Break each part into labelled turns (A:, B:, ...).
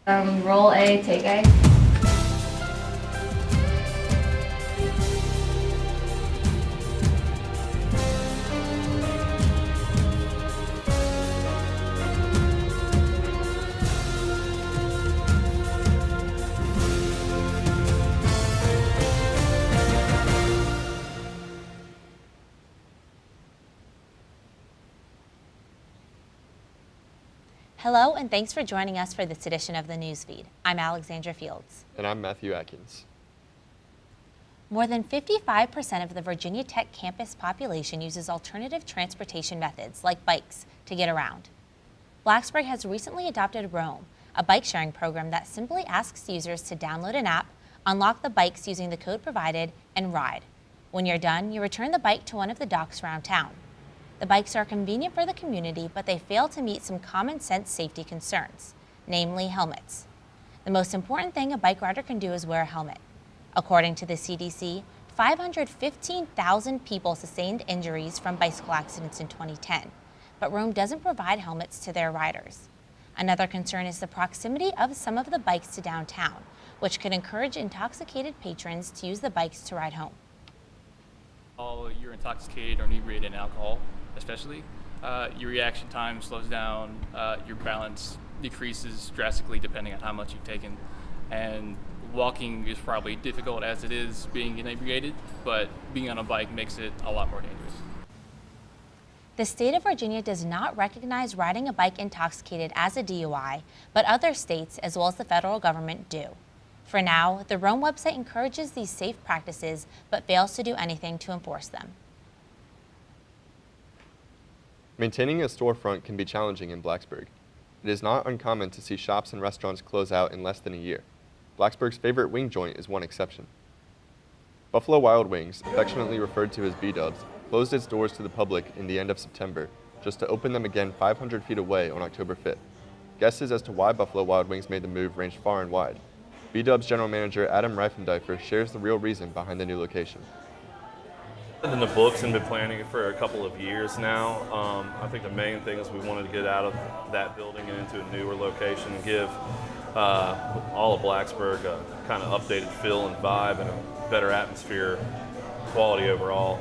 A: Roll A, take A.
B: Hello, and thanks for joining us for this edition of the Newsfeed. I'm Alexandra Fields.
C: And I'm Matthew Atkins.
B: More than 55% of the Virginia Tech campus population uses alternative transportation methods, like bikes, to get around. Blacksburg has recently adopted Roam, a bike-sharing program that simply asks users to download an app, unlock the bikes using the code provided, and ride. When you're done, you return the bike to one of the docks around town. The bikes are convenient for the community, but they fail to meet some common sense safety concerns, namely helmets. The most important thing a bike rider can do is wear a helmet. According to the CDC, 515,000 people sustained injuries from bicycle accidents in 2010, but Roam doesn't provide helmets to their riders. Another concern is the proximity of some of the bikes to downtown, which could encourage intoxicated patrons to use the bikes to ride home.
D: You're intoxicated or inebriated in alcohol, especially, your reaction time slows down, your balance decreases drastically depending on how much you've taken, and walking is probably difficult as it is being inebriated, but being on a bike makes it a lot more dangerous.
B: The state of Virginia does not recognize riding a bike intoxicated as a DUI, but other states, as well as the federal government, do. For now, the Roam website encourages these safe practices, but fails to do anything to enforce them.
C: Maintaining a storefront can be challenging in Blacksburg. It is not uncommon to see shops and restaurants close out in less than a year. Blacksburg's favorite wing joint is one exception. Buffalo Wild Wings, affectionately referred to as B-Dubs, closed its doors to the public in the end of September, just to open them again 500 feet away on October 5th. Guesses as to why Buffalo Wild Wings made the move ranged far and wide. B-Dubs general manager Adam Reifendeifer shares the real reason behind the new location.
E: In the books and been planning it for a couple of years now. I think the main thing is we wanted to get out of that building and into a newer location and give all of Blacksburg a kind of updated feel and vibe and a better atmosphere, quality overall.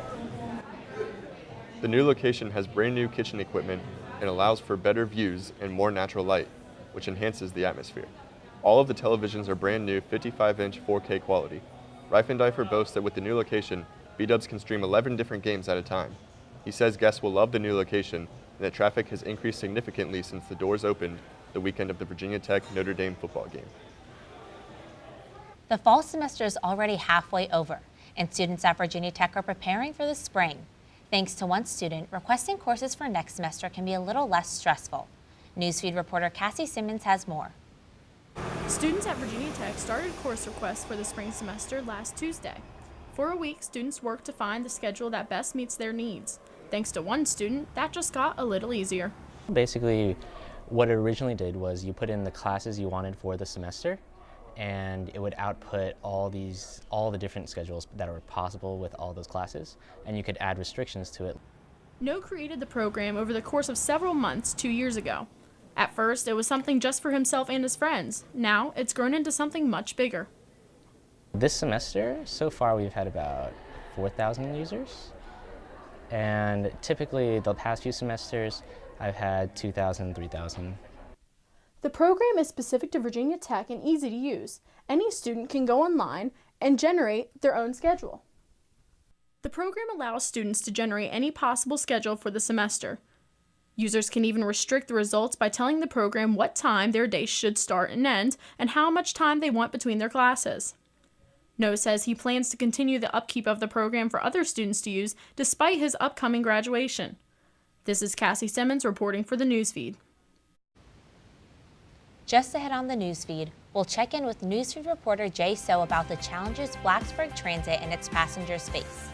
C: The new location has brand new kitchen equipment and allows for better views and more natural light, which enhances the atmosphere. All of the televisions are brand new 55-inch 4K quality. Reifendeifer boasts that with the new location, B-Dubs can stream 11 different games at a time. He says guests will love the new location and that traffic has increased significantly since the doors opened the weekend of the Virginia Tech Notre Dame football game.
B: The fall semester is already halfway over, and students at Virginia Tech are preparing for the spring. Thanks to one student, requesting courses for next semester can be a little less stressful. Newsfeed reporter Cassie Simmons has more.
F: Students at Virginia Tech started course requests for the spring semester last Tuesday. For a week, students worked to find the schedule that best meets their needs. Thanks to one student, that just got a little easier.
G: Basically, what it originally did was you put in the classes you wanted for the semester, and it would output all the different schedules that are possible with all those classes, and you could add restrictions to it.
F: No created the program over the course of several months 2 years ago. At first, it was something just for himself and his friends. Now, it's grown into something much bigger.
G: This semester, so far we've had about 4,000 users, and typically the past few semesters I've had 2,000, 3,000.
F: The program is specific to Virginia Tech and easy to use. Any student can go online and generate their own schedule. The program allows students to generate any possible schedule for the semester. Users can even restrict the results by telling the program what time their day should start and end and how much time they want between their classes. Noah says he plans to continue the upkeep of the program for other students to use despite his upcoming graduation. This is Cassie Simmons reporting for the Newsfeed.
B: Just ahead on the Newsfeed, we'll check in with Newsfeed reporter Jay So about the challenges Blacksburg Transit and its passengers face.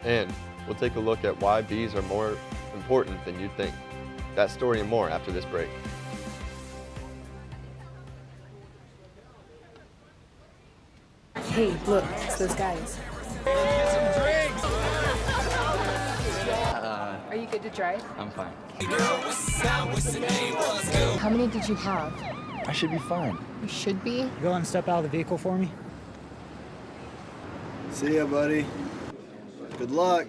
C: And we'll take a look at why bees are more important than you'd think. That story and more after this break.
H: Hey, look, it's those guys. Are you good ready to drive?
A: I'm fine.
H: How many did you have?
A: I should be fine.
H: You should be.
I: Go and step out of the vehicle for me.
J: See ya, buddy. Good luck.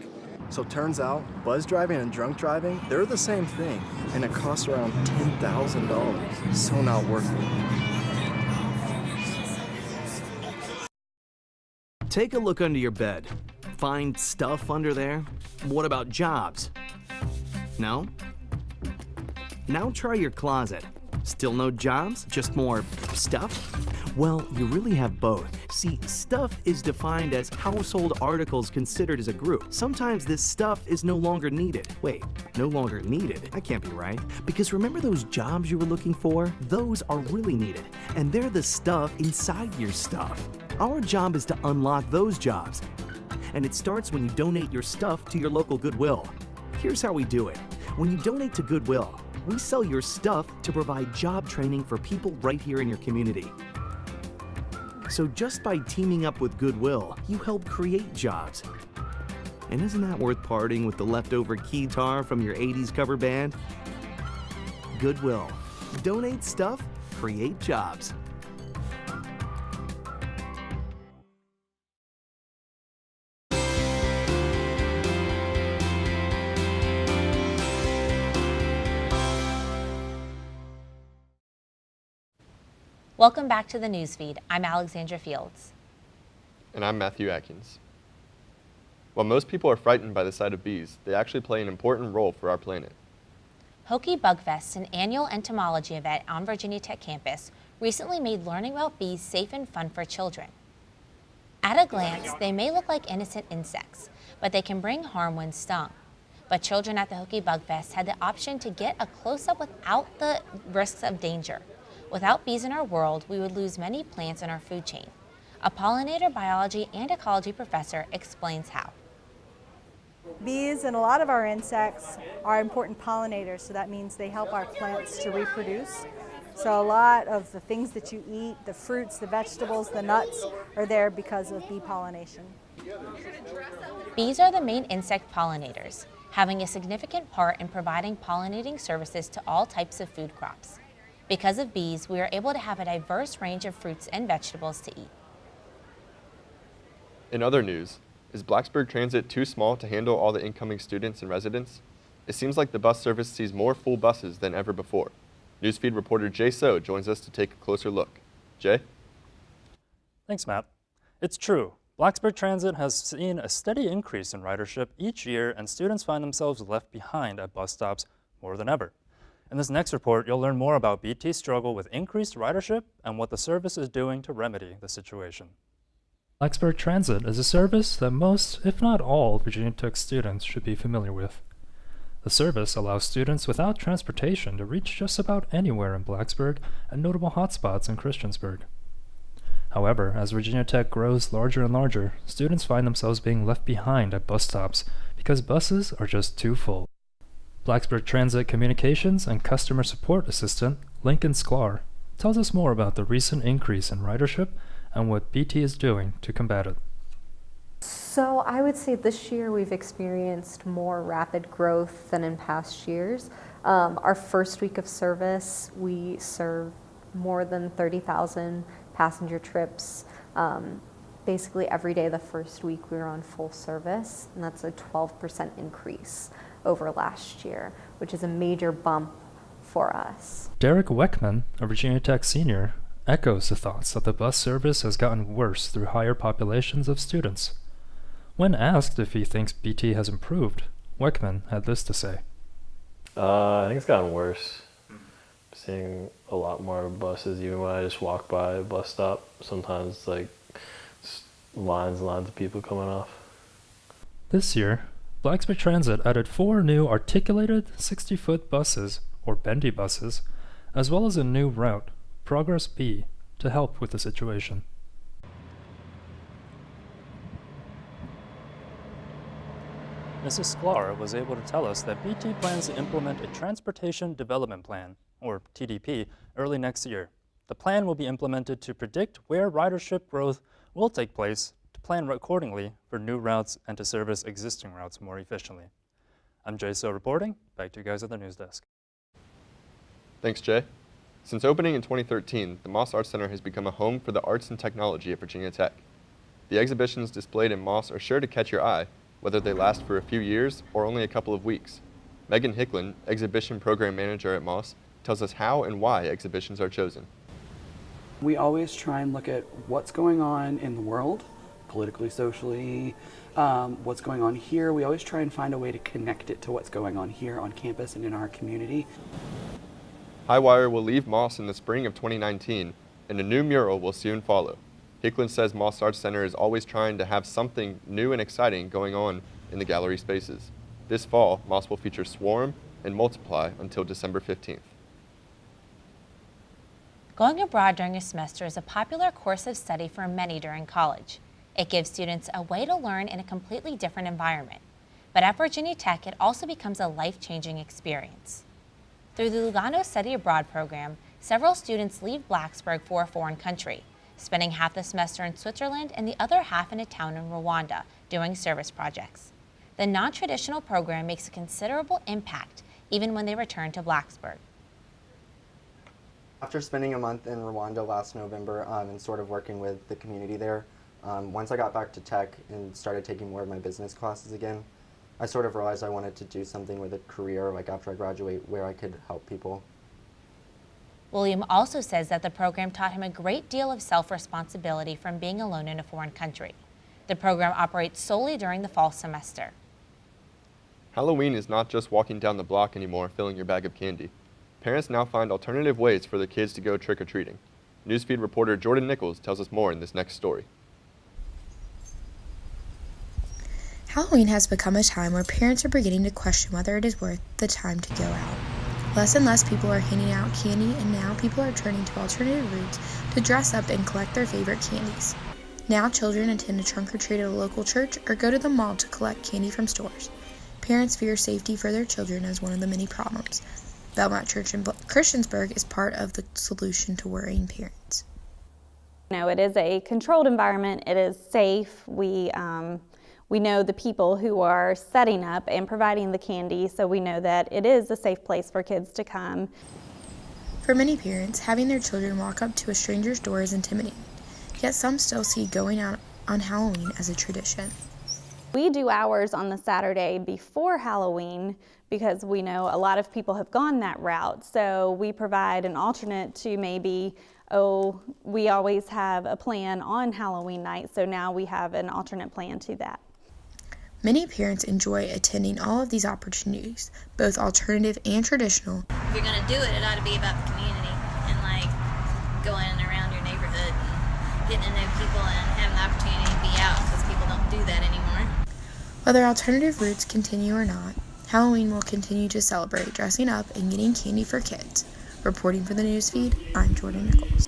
J: So turns out, buzz driving and drunk driving, they're the same thing, and it costs around $10,000. So not worth it.
K: Take a look under your bed. Find stuff under there? What about jobs? No? Now try your closet. Still no jobs? Just more stuff? Well, you really have both. See, stuff is defined as household articles considered as a group. Sometimes this stuff is no longer needed. Wait, no longer needed? That can't be right. Because remember those jobs you were looking for? Those are really needed, and they're the stuff inside your stuff. Our job is to unlock those jobs, and it starts when you donate your stuff to your local Goodwill. Here's how we do it. When you donate to Goodwill, we sell your stuff to provide job training for people right here in your community. So just by teaming up with Goodwill, you help create jobs. And isn't that worth parting with the leftover keytar from your 80s cover band? Goodwill. Donate stuff, create jobs.
B: Welcome back to the newsfeed. I'm Alexandra Fields.
C: And I'm Matthew Atkins. While most people are frightened by the sight of bees, they actually play an important role for our planet.
B: Hokie Bugfest, an annual entomology event on Virginia Tech campus, recently made learning about bees safe and fun for children. At a glance, they may look like innocent insects, but they can bring harm when stung. But children at the Hokie Bugfest had the option to get a close-up without the risks of danger. Without bees in our world, we would lose many plants in our food chain. A pollinator biology and ecology professor explains how.
L: Bees and a lot of our insects are important pollinators, so that means they help our plants to reproduce. So a lot of the things that you eat, the fruits, the vegetables, the nuts, are there because of bee pollination.
B: Bees are the main insect pollinators, having a significant part in providing pollinating services to all types of food crops. Because of bees, we are able to have a diverse range of fruits and vegetables to eat.
C: In other news, is Blacksburg Transit too small to handle all the incoming students and residents? It seems like the bus service sees more full buses than ever before. Newsfeed reporter Jay So joins us to take a closer look. Jay?
M: Thanks, Matt. It's true. Blacksburg Transit has seen a steady increase in ridership each year, and students find themselves left behind at bus stops more than ever. In this next report, you'll learn more about BT's struggle with increased ridership and what the service is doing to remedy the situation.
N: Blacksburg Transit is a service that most, if not all, Virginia Tech students should be familiar with. The service allows students without transportation to reach just about anywhere in Blacksburg and notable hotspots in Christiansburg. However, as Virginia Tech grows larger and larger, students find themselves being left behind at bus stops because buses are just too full. Blacksburg Transit Communications and Customer Support Assistant Lincoln Sklar tells us more about the recent increase in ridership and what BT is doing to combat it.
O: So I would say this year we've experienced more rapid growth than in past years. Our first week of service, we served more than 30,000 passenger trips. Basically every day the first week we were on full service, and that's a 12% increase over last year, which is a major bump for us.
N: Derek Weckman, a Virginia Tech senior, echoes the thoughts that the bus service has gotten worse through higher populations of students. When asked if he thinks BT has improved, Weckman had this to say.
P: I think it's gotten worse. Seeing a lot more buses, even when I just walk by a bus stop, sometimes it's like lines and lines of people coming off.
N: This year, Blacksburg Transit added 4 new articulated 60-foot buses, or bendy buses, as well as a new route, Progress B, to help with the situation.
M: Mrs. Sklar was able to tell us that BT plans to implement a Transportation Development Plan, or TDP, early next year. The plan will be implemented to predict where ridership growth will take place, to plan accordingly for new routes and to service existing routes more efficiently. I'm Jay So reporting. Back to you guys at the news desk.
C: Thanks, Jay. Since opening in 2013, the Moss Arts Center has become a home for the arts and technology at Virginia Tech. The exhibitions displayed in Moss are sure to catch your eye, whether they last for a few years or only a couple of weeks. Megan Hicklin, Exhibition Program Manager at Moss, tells us how and why exhibitions are chosen.
A: We always try and look at what's going on in the world, politically, socially, what's going on here. We always try and find a way to connect it to what's going on here on campus and in our community.
C: Highwire will leave Moss in the spring of 2019, and a new mural will soon follow. Hicklin says Moss Arts Center is always trying to have something new and exciting going on in the gallery spaces. This fall, Moss will feature Swarm and Multiply until December 15th.
B: Going abroad during a semester is a popular course of study for many during college. It gives students a way to learn in a completely different environment. But at Virginia Tech, it also becomes a life-changing experience. Through the Lugano Study Abroad program, several students leave Blacksburg for a foreign country, spending half the semester in Switzerland and the other half in a town in Rwanda doing service projects. The non-traditional program makes a considerable impact even when they return to Blacksburg.
J: After spending a month in Rwanda last November and sort of working with the community there, once I got back to Tech and started taking more of my business classes again, I sort of realized I wanted to do something with a career, like after I graduate, where I could help people.
B: William also says that the program taught him a great deal of self-responsibility from being alone in a foreign country. The program operates solely during the fall semester.
C: Halloween is not just walking down the block anymore filling your bag of candy. Parents now find alternative ways for their kids to go trick-or-treating. Newsfeed reporter Jordan Nichols tells us more in this next story.
Q: Halloween has become a time where parents are beginning to question whether it is worth the time to go out. Less and less people are handing out candy, and now people are turning to alternative routes to dress up and collect their favorite candies. Now children intend to trunk or treat at a local church or go to the mall to collect candy from stores. Parents fear safety for their children as one of the many problems. Belmont Church in Christiansburg is part of the solution to worrying parents.
R: It is a controlled environment. It is safe. We know the people who are setting up and providing the candy, so we know that it is a safe place for kids to come.
Q: For many parents, having their children walk up to a stranger's door is intimidating, yet some still see going out on Halloween as a tradition.
R: We do ours on the Saturday before Halloween because we know a lot of people have gone that route, so we provide an alternate to maybe, we always have a plan on Halloween night, so now we have an alternate plan to that.
Q: Many parents enjoy attending all of these opportunities, both alternative and traditional.
S: If you're going to do it, it ought to be about the community and going around your neighborhood and getting to know people and having the opportunity to be out because people don't do that anymore.
Q: Whether alternative routes continue or not, Halloween will continue to celebrate dressing up and getting candy for kids. Reporting for the Newsfeed, I'm Jordan Nichols.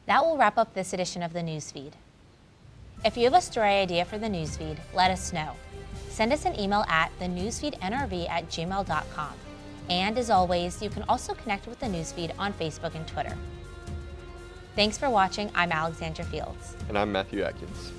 B: That will wrap up this edition of the Newsfeed. If you have a story idea for the Newsfeed, let us know. Send us an email at thenewsfeednrv@gmail.com. And as always, you can also connect with the Newsfeed on Facebook and Twitter. Thanks for watching. I'm Alexandra Fields.
C: And I'm Matthew Atkins.